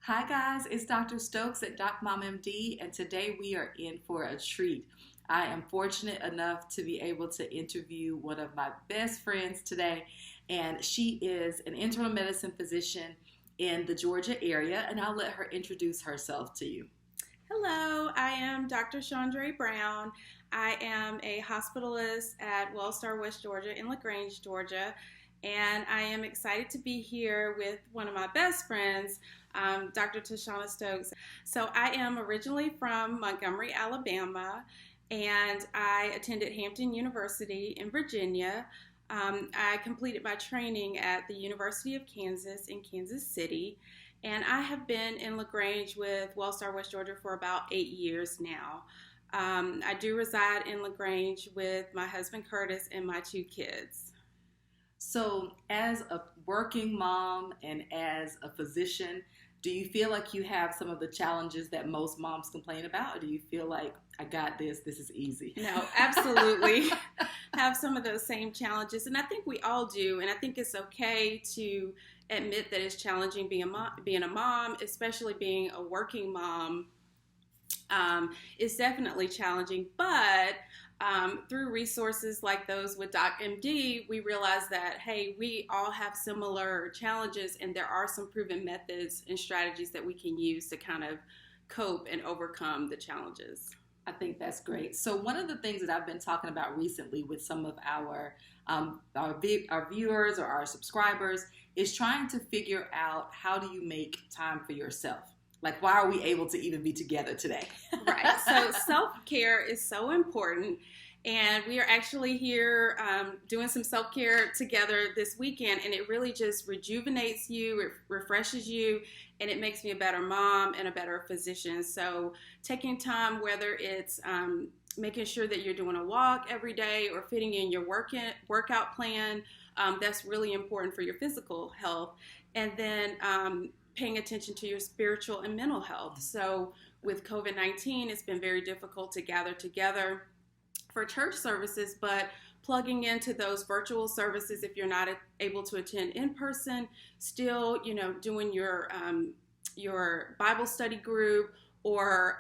Hi guys, it's Dr. Stokes at Doc Mom MD, and today we are in for a treat. I am fortunate enough to be able to interview one of my best friends today, and she is an internal medicine physician in the Georgia area, and I'll let her introduce herself to you. Hello, I am Dr. Shaundre Brown. I am a hospitalist at Wellstar, West Georgia in LaGrange, Georgia, and I am excited to be here with one of my best friends, Dr. Tashona Stokes. So I am originally from Montgomery, Alabama, and I attended Hampton University in Virginia. I completed my training at the University of Kansas in Kansas City, and I have been in LaGrange with Wellstar, West Georgia for about 8 years now. I do reside in LaGrange with my husband Curtis and my two kids. So, as a working mom and as a physician, do you feel like you have some of the challenges that most moms complain about, or do you feel like, I got this is easy? No, absolutely. Have some of those same challenges, and I think we all do, and I think it's okay to admit that it's challenging being a mom, especially being a working mom. It's definitely challenging, but through resources like those with DocMD, we realize that, hey, we all have similar challenges, and there are some proven methods and strategies that we can use to kind of cope and overcome the challenges. I think that's great. So one of the things that I've been talking about recently with some of our viewers or our subscribers is trying to figure out, how do you make time for yourself? Like, why are we able to even be together today? Right. So self-care is so important. And we are actually here doing some self-care together this weekend. And it really just rejuvenates you, it refreshes you, and it makes me a better mom and a better physician. So taking time, whether it's making sure that you're doing a walk every day or fitting in your workout plan, that's really important for your physical health. And then paying attention to your spiritual and mental health. So with COVID-19, it's been very difficult to gather together for church services, but plugging into those virtual services if you're not able to attend in person, still, doing your Bible study group or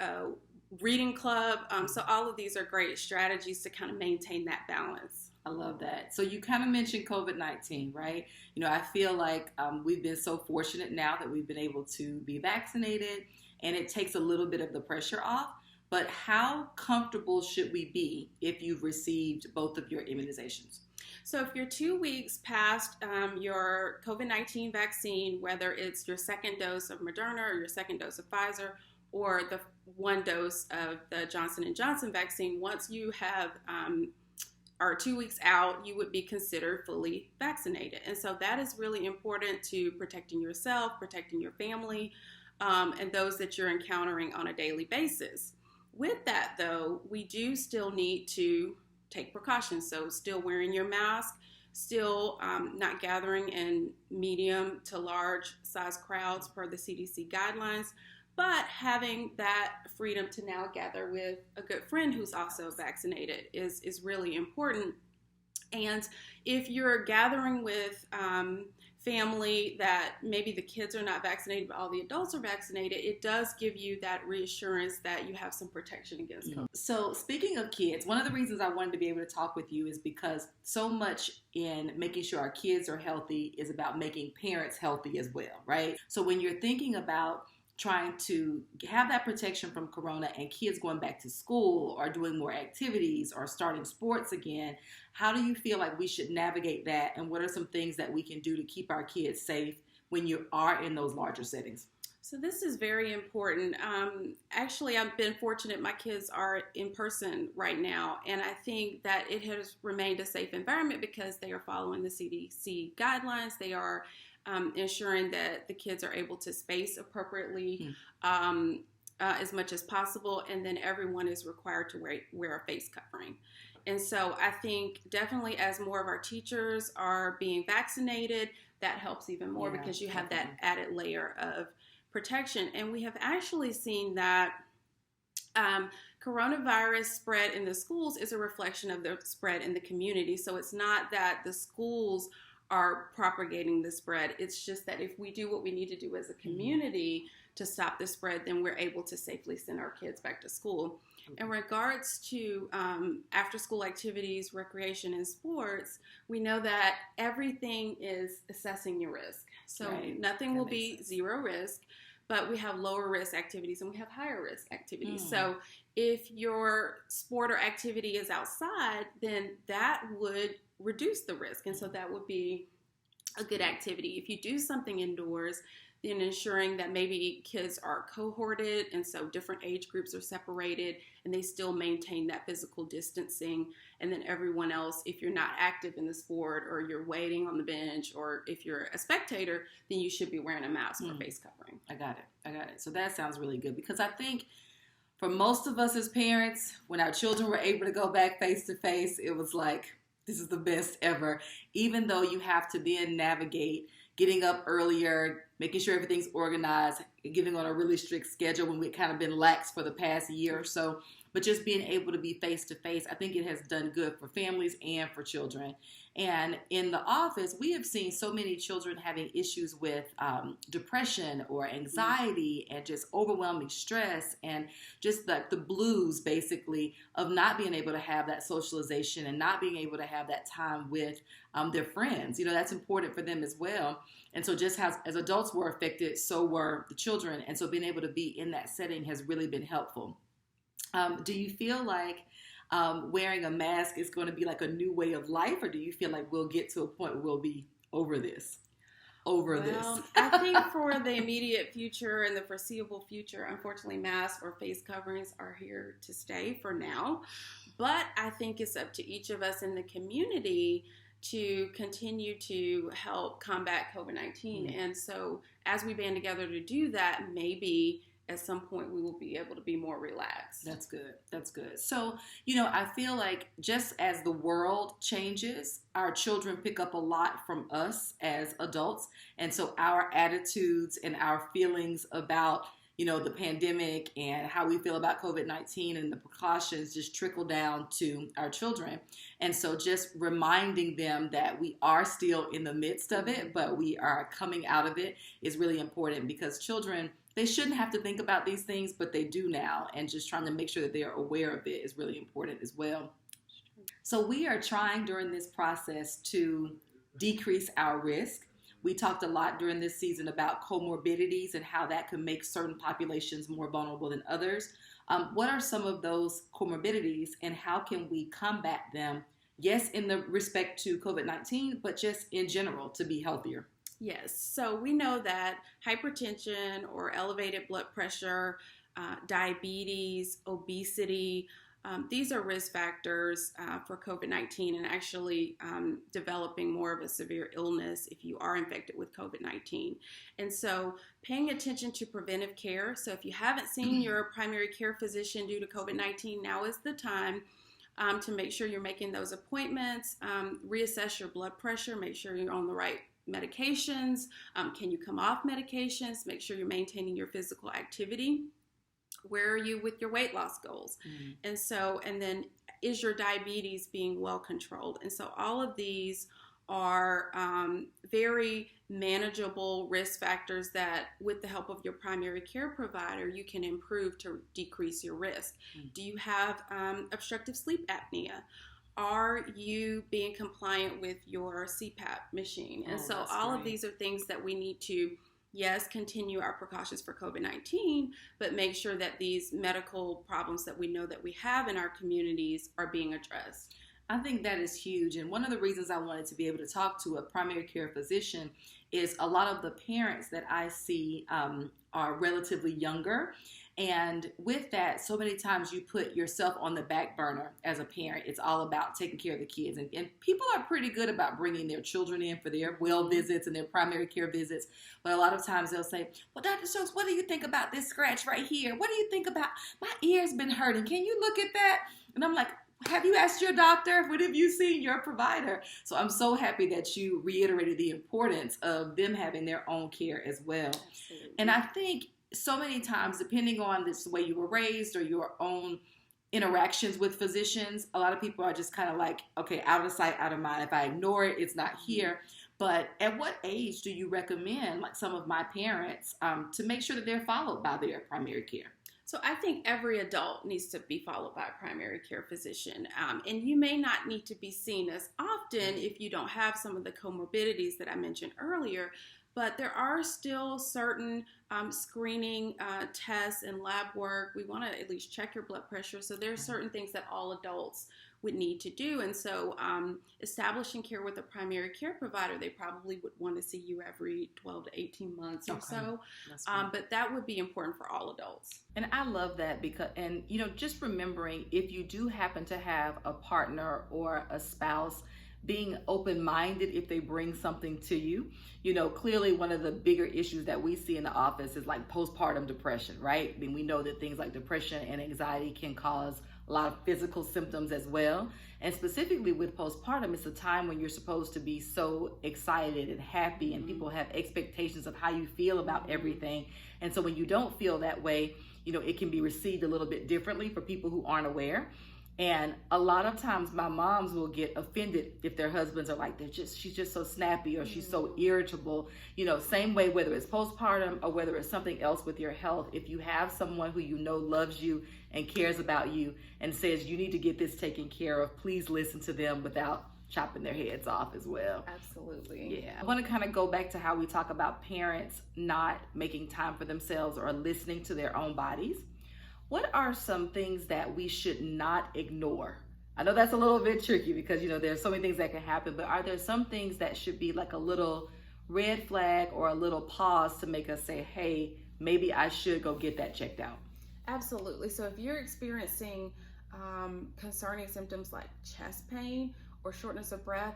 reading club. So all of these are great strategies to kind of maintain that balance. I love that. So you kind of mentioned COVID-19, right? I feel like we've been so fortunate now that we've been able to be vaccinated, and it takes a little bit of the pressure off. But how comfortable should we be if you've received both of your immunizations? So if you're 2 weeks past your COVID-19 vaccine, whether it's your second dose of Moderna or your second dose of Pfizer or the one dose of the Johnson & Johnson vaccine, once you have are 2 weeks out, you would be considered fully vaccinated. And so that is really important to protecting yourself, protecting your family, and those that you're encountering on a daily basis. With that, though, we do still need to take precautions. So still wearing your mask, still not gathering in medium to large size crowds per the CDC guidelines, but having that freedom to now gather with a good friend who's also vaccinated is really important. And if you're gathering with family that maybe the kids are not vaccinated, but all the adults are vaccinated, it does give you that reassurance that you have some protection against COVID. So speaking of kids, one of the reasons I wanted to be able to talk with you is because so much in making sure our kids are healthy is about making parents healthy as well, right? So when you're thinking about trying to have that protection from corona and kids going back to school or doing more activities or starting sports again, how do you feel like we should navigate that, and what are some things that we can do to keep our kids safe when you are in those larger settings? So this is very important. Actually, I've been fortunate. My kids are in person right now, and I think that it has remained a safe environment because they are following the CDC guidelines. They are ensuring that the kids are able to space appropriately as much as possible, and then everyone is required to wear a face covering. And so I think definitely as more of our teachers are being vaccinated, that helps even more because you have that added layer of protection. And we have actually seen that coronavirus spread in the schools is a reflection of the spread in the community. So it's not that the schools are propagating the spread. It's just that if we do what we need to do as a community to stop the spread, then we're able to safely send our kids back to school. In regards to after school activities, recreation, and sports, we know that everything is assessing your risk. So nothing will be zero risk, but we have lower risk activities and we have higher risk activities. So if your sport or activity is outside, then that would reduce the risk. And so that would be a good activity. If you do something indoors, then ensuring that maybe kids are cohorted and so different age groups are separated and they still maintain that physical distancing. And then everyone else, if you're not active in the sport or you're waiting on the bench or if you're a spectator, then you should be wearing a mask or face covering. I got it. So that sounds really good, because I think for most of us as parents, when our children were able to go back face to face, it was like, this is the best ever. Even though you have to then navigate getting up earlier, making sure everything's organized, getting on a really strict schedule when we've kind of been lax for the past year or so. But just being able to be face to face, I think it has done good for families and for children. And in the office, we have seen so many children having issues with depression or anxiety and just overwhelming stress and just like the blues, basically, of not being able to have that socialization and not being able to have that time with their friends. You know, that's important for them as well. And so just as adults were affected, so were the children. And so being able to be in that setting has really been helpful. Do you feel like wearing a mask is going to be like a new way of life, or do you feel like we'll get to a point where we'll be over this? I think for the immediate future and the foreseeable future, unfortunately, masks or face coverings are here to stay for now. But I think it's up to each of us in the community to continue to help combat COVID-19. And so as we band together to do that, maybe at some point we will be able to be more relaxed. That's good. So, you know, I feel like just as the world changes, our children pick up a lot from us as adults. And so our attitudes and our feelings about, you know, the pandemic and how we feel about COVID-19 and the precautions just trickle down to our children. And so just reminding them that we are still in the midst of it, but we are coming out of it is really important, because children, they shouldn't have to think about these things, but they do now. And just trying to make sure that they are aware of it is really important as well. So we are trying during this process to decrease our risk. We talked a lot during this season about comorbidities and how that can make certain populations more vulnerable than others. What are some of those comorbidities and how can we combat them? Yes, in the respect to COVID-19, but just in general to be healthier. Yes. So we know that hypertension or elevated blood pressure, diabetes, obesity, these are risk factors for COVID-19 and actually developing more of a severe illness if you are infected with COVID-19. And so paying attention to preventive care. So if you haven't seen your primary care physician due to COVID-19, now is the time to make sure you're making those appointments, reassess your blood pressure, make sure you're on the right medications. Can you come off medications? Make sure you're maintaining your physical activity. Where are you with your weight loss goals? And then is your diabetes being well controlled? And so all of these are very manageable risk factors that with the help of your primary care provider, you can improve to decrease your risk. Do you have obstructive sleep apnea? Are you being compliant with your CPAP machine? And so all of these are things that we need to, yes, continue our precautions for COVID-19, but make sure that these medical problems that we know that we have in our communities are being addressed. I think that is huge. And one of the reasons I wanted to be able to talk to a primary care physician is a lot of the parents that I see are relatively younger. And with that, so many times you put yourself on the back burner as a parent. It's all about taking care of the kids. And people are pretty good about bringing their children in for their well visits and their primary care visits. But a lot of times they'll say, well, Dr. Stokes, what do you think about this scratch right here? What do you think about my ear's been hurting? Can you look at that? And I'm like, have you asked your doctor? What have you seen your provider? So I'm so happy that you reiterated the importance of them having their own care as well. Absolutely. And I think so many times, depending on this way you were raised or your own interactions with physicians, a lot of people are just kind of like, okay, out of sight, out of mind. If I ignore it, it's not here. But at what age do you recommend, like some of my parents, to make sure that they're followed by their primary care? So I think every adult needs to be followed by a primary care physician. And you may not need to be seen as often if you don't have some of the comorbidities that I mentioned earlier, but there are still certain screening tests and lab work. We want to at least check your blood pressure. So there are certain things that all adults would need to do. And so establishing care with a primary care provider, they probably would want to see you every 12 to 18 months or so. But that would be important for all adults. And I love that because, and just remembering if you do happen to have a partner or a spouse, being open-minded if they bring something to you. Clearly one of the bigger issues that we see in the office is like postpartum depression, right? I mean, we know that things like depression and anxiety can cause a lot of physical symptoms as well. And specifically with postpartum, it's a time when you're supposed to be so excited and happy, and people have expectations of how you feel about everything. And so when you don't feel that way, it can be received a little bit differently for people who aren't aware. And a lot of times my moms will get offended if their husbands are like, she's just so snappy, or she's so irritable. Same way, whether it's postpartum or whether it's something else with your health, if you have someone who loves you and cares about you and says you need to get this taken care of, please listen to them without chopping their heads off as well. Absolutely. Yeah. I want to kind of go back to how we talk about parents not making time for themselves or listening to their own bodies. What are some things that we should not ignore? I know that's a little bit tricky because, there's so many things that can happen, but are there some things that should be like a little red flag or a little pause to make us say, hey, maybe I should go get that checked out? Absolutely. So if you're experiencing concerning symptoms like chest pain or shortness of breath,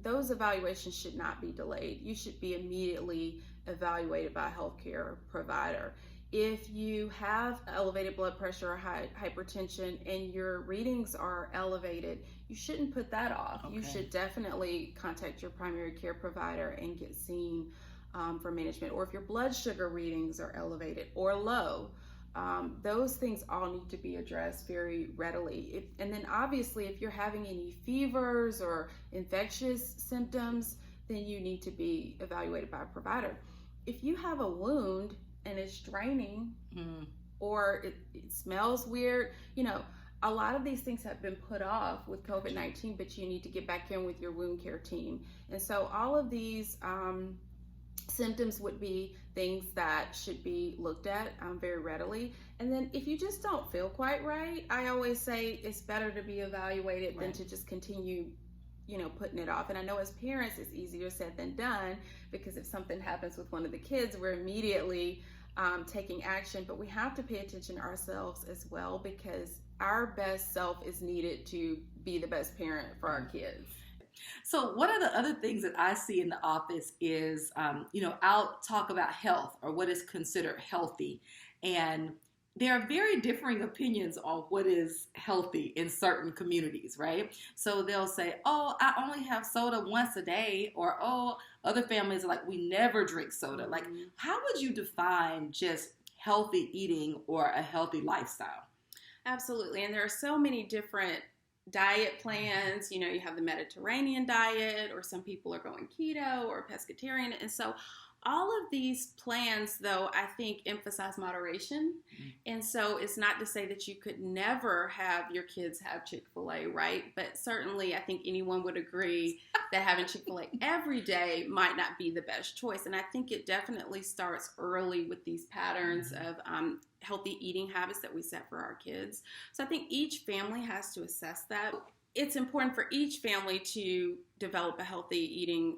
those evaluations should not be delayed. You should be immediately evaluated by a healthcare provider. If you have elevated blood pressure or hypertension and your readings are elevated, you shouldn't put that off. Okay. You should definitely contact your primary care provider and get seen for management. Or if your blood sugar readings are elevated or low, those things all need to be addressed very readily. And then obviously if you're having any fevers or infectious symptoms, then you need to be evaluated by a provider. If you have a wound and it's draining or it smells weird, a lot of these things have been put off with COVID-19, but you need to get back in with your wound care team. And so all of these symptoms would be things that should be looked at very readily. And then if you just don't feel quite right, I always say it's better to be evaluated than to just continue putting it off. And I know as parents, it's easier said than done, because if something happens with one of the kids, we're immediately taking action, but we have to pay attention to ourselves as well, because our best self is needed to be the best parent for our kids. So one of the other things that I see in the office is, I'll talk about health or what is considered healthy. And there are very differing opinions on what is healthy in certain communities, right? So they'll say, oh, I only have soda once a day, or, oh, other families are like, we never drink soda. Like, how would you define just healthy eating or a healthy lifestyle? Absolutely. And there are so many different diet plans. You have the Mediterranean diet, or some people are going keto or pescatarian. And so all of these plans, though, I think emphasize moderation. And so it's not to say that you could never have your kids have Chick-fil-A, right? But certainly I think anyone would agree that having Chick-fil-A every day might not be the best choice. And I think it definitely starts early with these patterns of healthy eating habits that we set for our kids. So I think each family has to assess that. It's important for each family to develop a healthy eating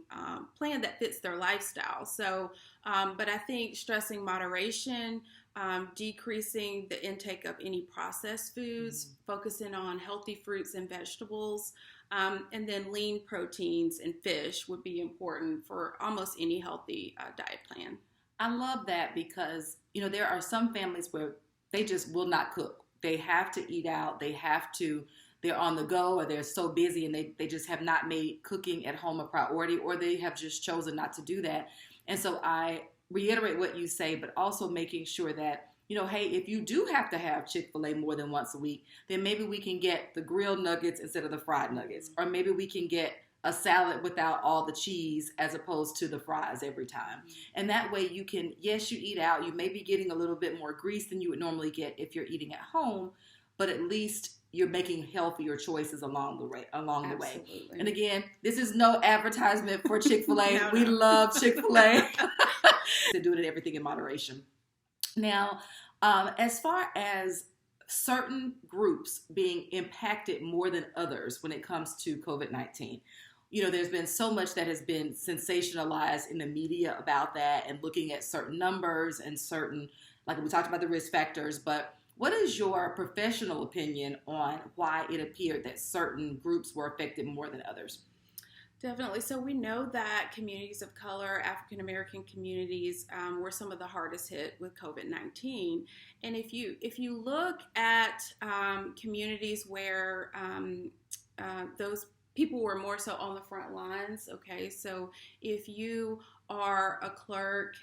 plan that fits their lifestyle. So, but I think stressing moderation, decreasing the intake of any processed foods, focusing on healthy fruits and vegetables, and then lean proteins and fish would be important for almost any healthy diet plan. I love that because, there are some families where they just will not cook. They have to eat out. They're on the go, or they're so busy and they just have not made cooking at home a priority, or they have just chosen not to do that. And so I reiterate what you say, but also making sure that, hey, if you do have to have Chick-fil-A more than once a week, then maybe we can get the grilled nuggets instead of the fried nuggets, or maybe we can get a salad without all the cheese as opposed to the fries every time. And that way you can, yes, you eat out, you may be getting a little bit more grease than you would normally get if you're eating at home, but at least you're making healthier choices along the way. Absolutely. And again, this is no advertisement for Chick-fil-A. No. We love Chick-fil-A. To do it in everything in moderation. Now, as far as certain groups being impacted more than others when it comes to COVID-19, there's been so much that has been sensationalized in the media about that and looking at certain numbers and certain, like we talked about the risk factors, but what is your professional opinion on why it appeared that certain groups were affected more than others? Definitely. So we know that communities of color, African American communities, were some of the hardest hit with COVID-19. And if you look at communities where those people were more so on the front lines, okay, so if you are a clerk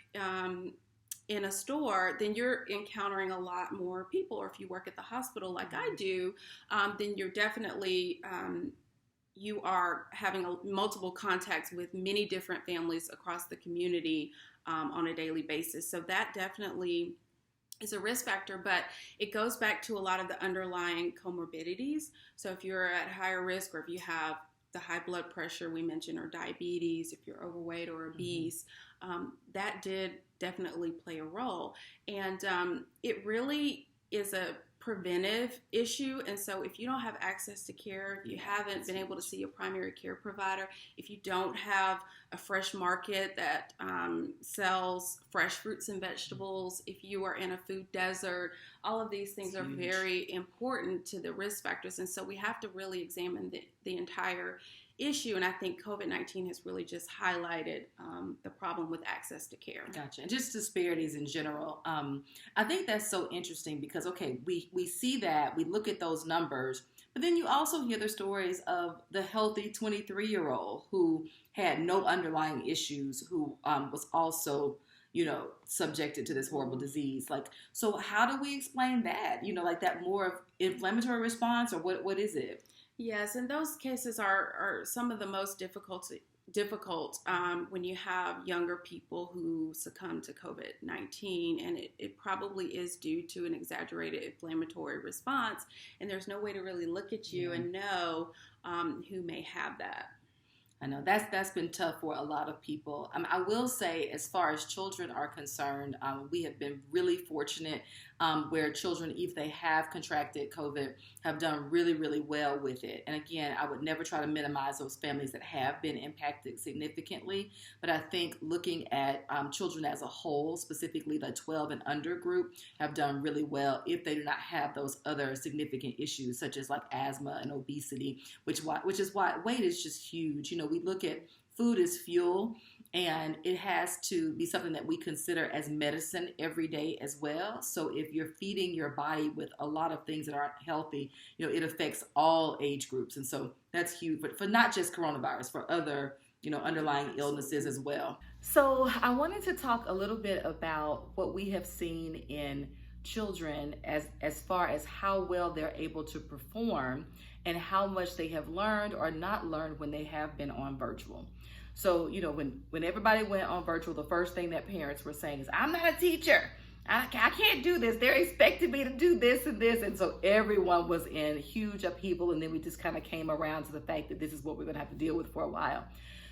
in a store, then you're encountering a lot more people. Or if you work at the hospital like I do, then you're definitely you are having multiple contacts with many different families across the community on a daily basis. So that definitely is a risk factor, but it goes back to a lot of the underlying comorbidities. So if you're at higher risk, or if you have the high blood pressure we mentioned, or diabetes, if you're overweight or obese, that did definitely play a role. And it really is a preventive issue. And so if you don't have access to care, if you haven't been able to see a primary care provider, if you don't have a fresh market that sells fresh fruits and vegetables, if you are in a food desert, all of these things are very important to the risk factors. And so we have to really examine the entire issue. And I think COVID-19 has really just highlighted the problem with access to care. Gotcha. And just disparities in general. I think that's so interesting because, okay, we see that, we look at those numbers, but then you also hear the stories of the healthy 23-year-old who had no underlying issues, who was also, subjected to this horrible disease. Like, so how do we explain that? Like that more of inflammatory response, or what is it? Yes, and those cases are some of the most difficult when you have younger people who succumb to COVID-19, and it probably is due to an exaggerated inflammatory response, and there's no way to really look at you and know who may have that. I know that's been tough for a lot of people. I will say, as far as children are concerned, we have been really fortunate where children, if they have contracted COVID, have done really, really well with it. And again, I would never try to minimize those families that have been impacted significantly. But I think looking at children as a whole, specifically the 12 and under group, have done really well if they do not have those other significant issues, such as like asthma and obesity, which is why weight is just huge. We look at food as fuel, and it has to be something that we consider as medicine every day as well. So if you're feeding your body with a lot of things that aren't healthy, it affects all age groups. And so that's huge, but for not just coronavirus, for other, underlying illnesses as well. So I wanted to talk a little bit about what we have seen in children as far as how well they're able to perform and how much they have learned or not learned when they have been on virtual. So, when everybody went on virtual, the first thing that parents were saying is, I'm not a teacher. I can't do this. They're expecting me to do this and this. And so everyone was in huge upheaval. And then we just kind of came around to the fact that this is what we're going to have to deal with for a while.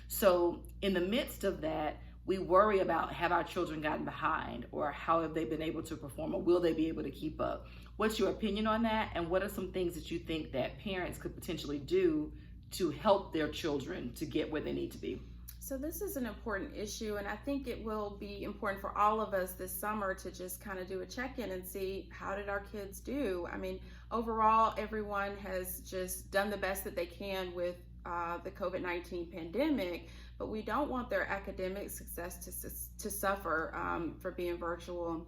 So in the midst of that, we worry about, have our children gotten behind, or how have they been able to perform, or will they be able to keep up? What's your opinion on that? And what are some things that you think that parents could potentially do to help their children to get where they need to be? So this is an important issue, and I think it will be important for all of us this summer to just kind of do a check-in and see, how did our kids do? I mean, overall, everyone has just done the best that they can with the COVID-19 pandemic, but we don't want their academic success to suffer for being virtual.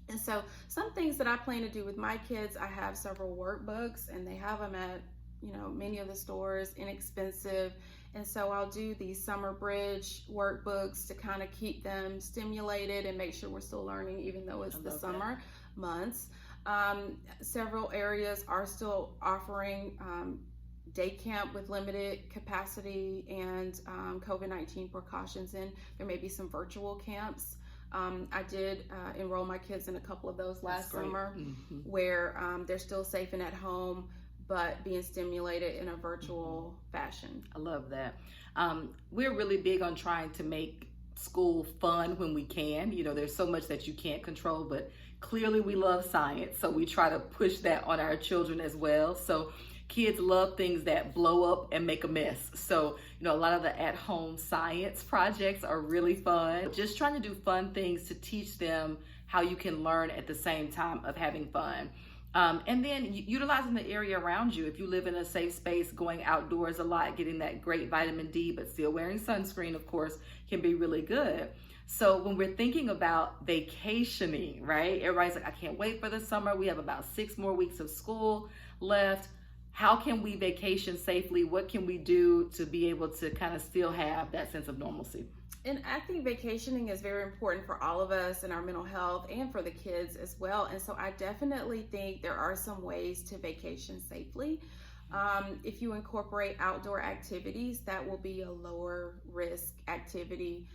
And so some things that I plan to do with my kids, I have several workbooks, and they have them at many of the stores, inexpensive. And so I'll do these summer bridge workbooks to kind of keep them stimulated and make sure we're still learning, even though it's the summer months. Several areas are still offering day camp with limited capacity and COVID-19 precautions in. There may be some virtual camps. I did enroll my kids in a couple of those last summer, where they're still safe and at home, but being stimulated in a virtual fashion. I love that. We're really big on trying to make school fun when we can. You know, there's so much that you can't control, but clearly we love science, so we try to push that on our children as well. So kids love things that blow up and make a mess. So, you know, a lot of the at-home science projects are really fun. Just trying to do fun things to teach them how you can learn at the same time of having fun. And then utilizing the area around you. If you live in a safe space, going outdoors a lot, getting that great vitamin D, but still wearing sunscreen, of course, can be really good. So when we're thinking about vacationing, right? Everybody's like, I can't wait for the summer. We have about 6 more weeks of school left. How can we vacation safely? What can we do to be able to kind of still have that sense of normalcy? And I think vacationing is very important for all of us and our mental health and for the kids as well. And so I definitely think there are some ways to vacation safely. If you incorporate outdoor activities, that will be a lower risk activity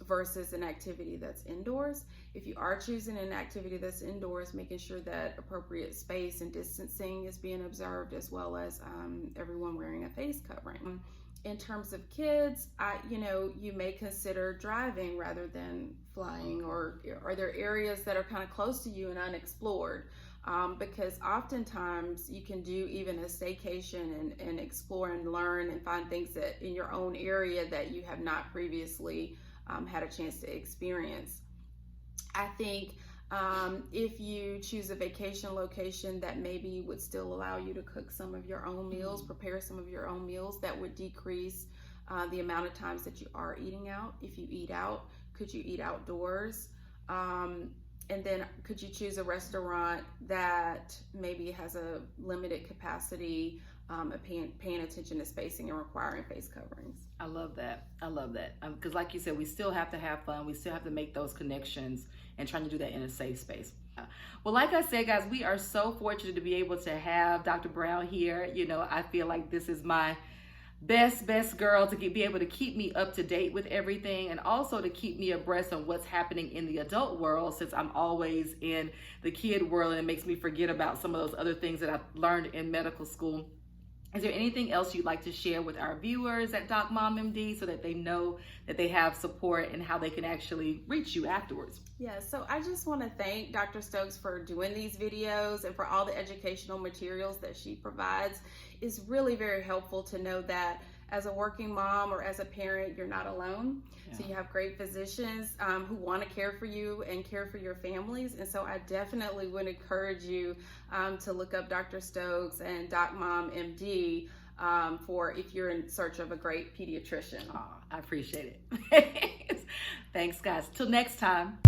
versus an activity that's indoors. If you are choosing an activity that's indoors, making sure that appropriate space and distancing is being observed, as well as everyone wearing a face covering. In terms of kids, you may consider driving rather than flying, or are there areas that are kind of close to you and unexplored? Because oftentimes you can do even a staycation and explore and learn and find things that in your own area that you have not previously had a chance to experience. I think if you choose a vacation location that maybe would still allow you to cook some of your own meals, prepare some of your own meals, that would decrease the amount of times that you are eating out. If you eat out, could you eat outdoors? And then could you choose a restaurant that maybe has a limited capacity, paying attention to spacing and requiring face coverings? I love that. I love that. Because like you said, we still have to have fun. We still have to make those connections and trying to do that in a safe space. Well, like I said, guys, we are so fortunate to be able to have Dr. Brown here. You know, I feel like this is my best girl to be able to keep me up to date with everything, and also to keep me abreast on what's happening in the adult world, since I'm always in the kid world and it makes me forget about some of those other things that I've learned in medical school. Is there anything else you'd like to share with our viewers at Doc Mom MD so that they know that they have support and how they can actually reach you afterwards? Yeah, so I just want to thank Dr. Stokes for doing these videos and for all the educational materials that she provides. It's really very helpful to know that as a working mom or as a parent, you're not alone. Yeah. So you have great physicians who want to care for you and care for your families. And so I definitely would encourage you to look up Dr. Stokes and Doc Mom MD for if you're in search of a great pediatrician. I appreciate it. Thanks, guys. Till next time.